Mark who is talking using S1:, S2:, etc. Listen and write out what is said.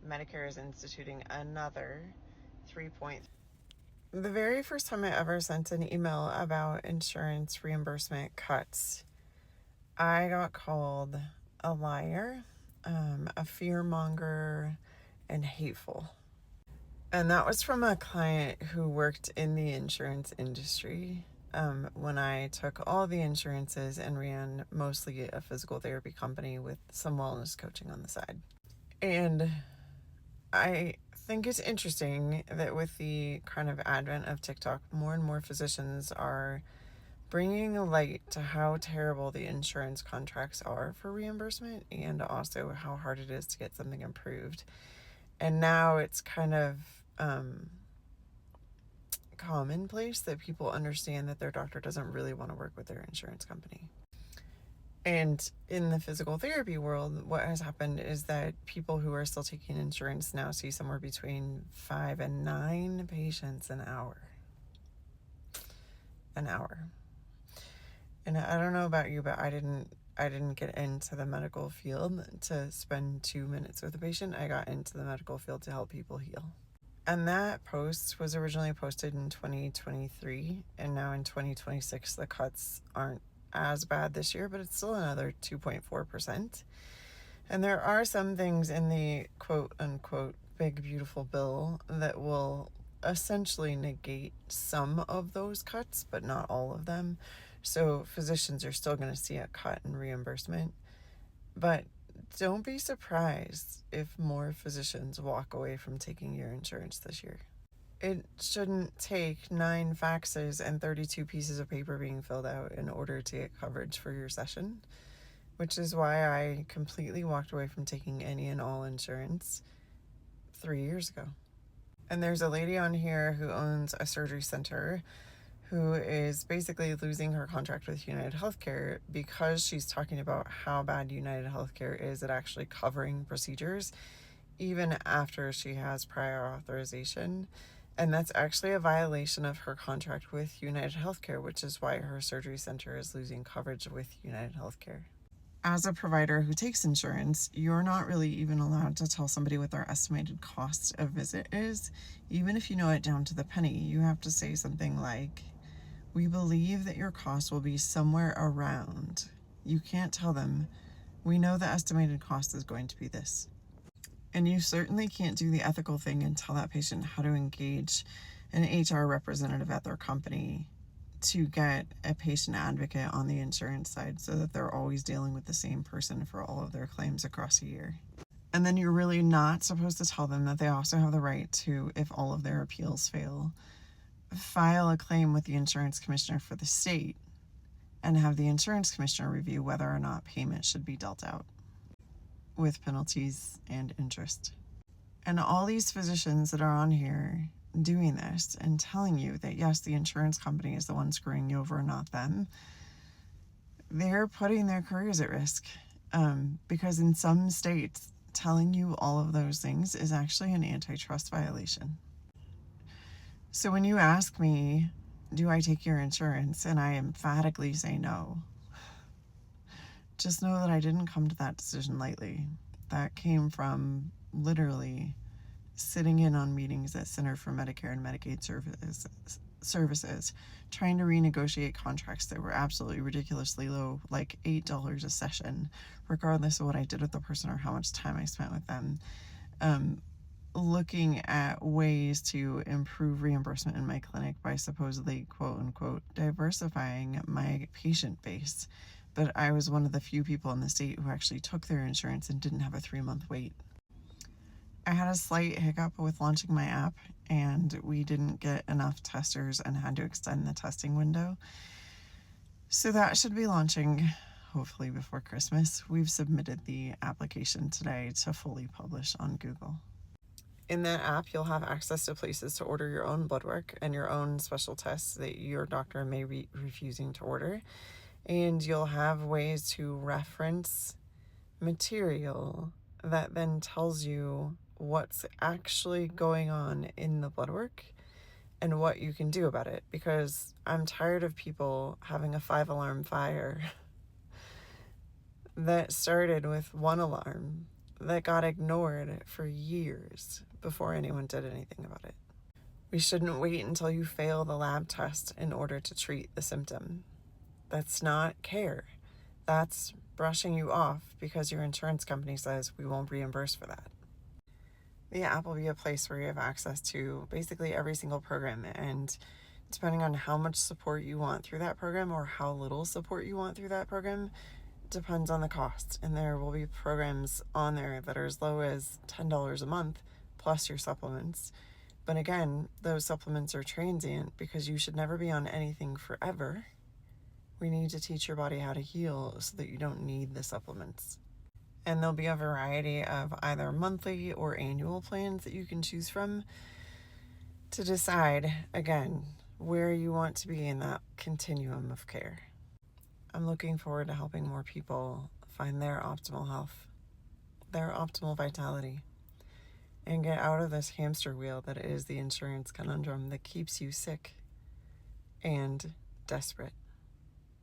S1: Medicare is instituting another 3.3. The very first time I ever sent an email about insurance reimbursement cuts, I got called a liar, a fearmonger, and hateful. And that was from a client who worked in the insurance industry when I took all the insurances and ran mostly a physical therapy company with some wellness coaching on the side. And I think it's interesting that with the kind of advent of TikTok, more and more physicians are bringing a light to how terrible the insurance contracts are for reimbursement and also how hard it is to get something approved. And now it's kind of commonplace that people understand that their doctor doesn't really want to work with their insurance company. And in the physical therapy world, what has happened is that people who are still taking insurance now see somewhere between 5 and 9 patients an hour. And I don't know about you, but I didn't get into the medical field to spend 2 minutes with a patient. I got into the medical field to help people heal. And that post was originally posted in 2023, and now in 2026, the cuts aren't as bad this year, but it's still another 2.4%. And there are some things in the quote unquote big beautiful bill that will essentially negate some of those cuts, but not all of them. So physicians are still going to see a cut in reimbursement, but don't be surprised if more physicians walk away from taking your insurance this year. It shouldn't take 9 faxes and 32 pieces of paper being filled out in order to get coverage for your session, which is why I completely walked away from taking any and all insurance 3 years ago. And there's a lady on here who owns a surgery center who is basically losing her contract with United Healthcare because she's talking about how bad United Healthcare is at actually covering procedures even after she has prior authorization. And that's actually a violation of her contract with United Healthcare, which is why her surgery center is losing coverage with United Healthcare. As a provider who takes insurance, you're not really even allowed to tell somebody what their estimated cost of visit is. Even if you know it down to the penny, you have to say something like, we believe that your cost will be somewhere around. You can't tell them, we know the estimated cost is going to be this. And you certainly can't do the ethical thing and tell that patient how to engage an HR representative at their company to get a patient advocate on the insurance side so that they're always dealing with the same person for all of their claims across a year. And then you're really not supposed to tell them that they also have the right to, if all of their appeals fail, file a claim with the insurance commissioner for the state and have the insurance commissioner review whether or not payment should be dealt out with penalties and interest. And all these physicians that are on here doing this and telling you that yes, the insurance company is the one screwing you over, not them, they're putting their careers at risk, because in some states telling you all of those things is actually an antitrust violation. So when you ask me, do I take your insurance, and I emphatically say no, just know that I didn't come to that decision lightly. That came from literally sitting in on meetings at Center for Medicare and Medicaid Services, trying to renegotiate contracts that were absolutely ridiculously low, like $8 a session, regardless of what I did with the person or how much time I spent with them. Looking at ways to improve reimbursement in my clinic by supposedly, quote unquote, diversifying my patient base. But I was one of the few people in the state who actually took their insurance and didn't have a 3-month wait. I had a slight hiccup with launching my app, and we didn't get enough testers and had to extend the testing window. So that should be launching hopefully before Christmas. We've submitted the application today to fully publish on Google. In that app, you'll have access to places to order your own blood work and your own special tests that your doctor may be refusing to order. And you'll have ways to reference material that then tells you what's actually going on in the blood work and what you can do about it. Because I'm tired of people having a 5-alarm fire that started with 1 alarm that got ignored for years before anyone did anything about it. We shouldn't wait until you fail the lab test in order to treat the symptom. That's not care. That's brushing you off because your insurance company says we won't reimburse for that. The app will be a place where you have access to basically every single program, and depending on how much support you want through that program or how little support you want through that program depends on the cost. And there will be programs on there that are as low as $10 a month plus your supplements. But again, those supplements are transient because you should never be on anything forever. We need to teach your body how to heal so that you don't need the supplements. And there'll be a variety of either monthly or annual plans that you can choose from to decide, again, where you want to be in that continuum of care. I'm looking forward to helping more people find their optimal health, their optimal vitality, and get out of this hamster wheel that is the insurance conundrum that keeps you sick and desperate.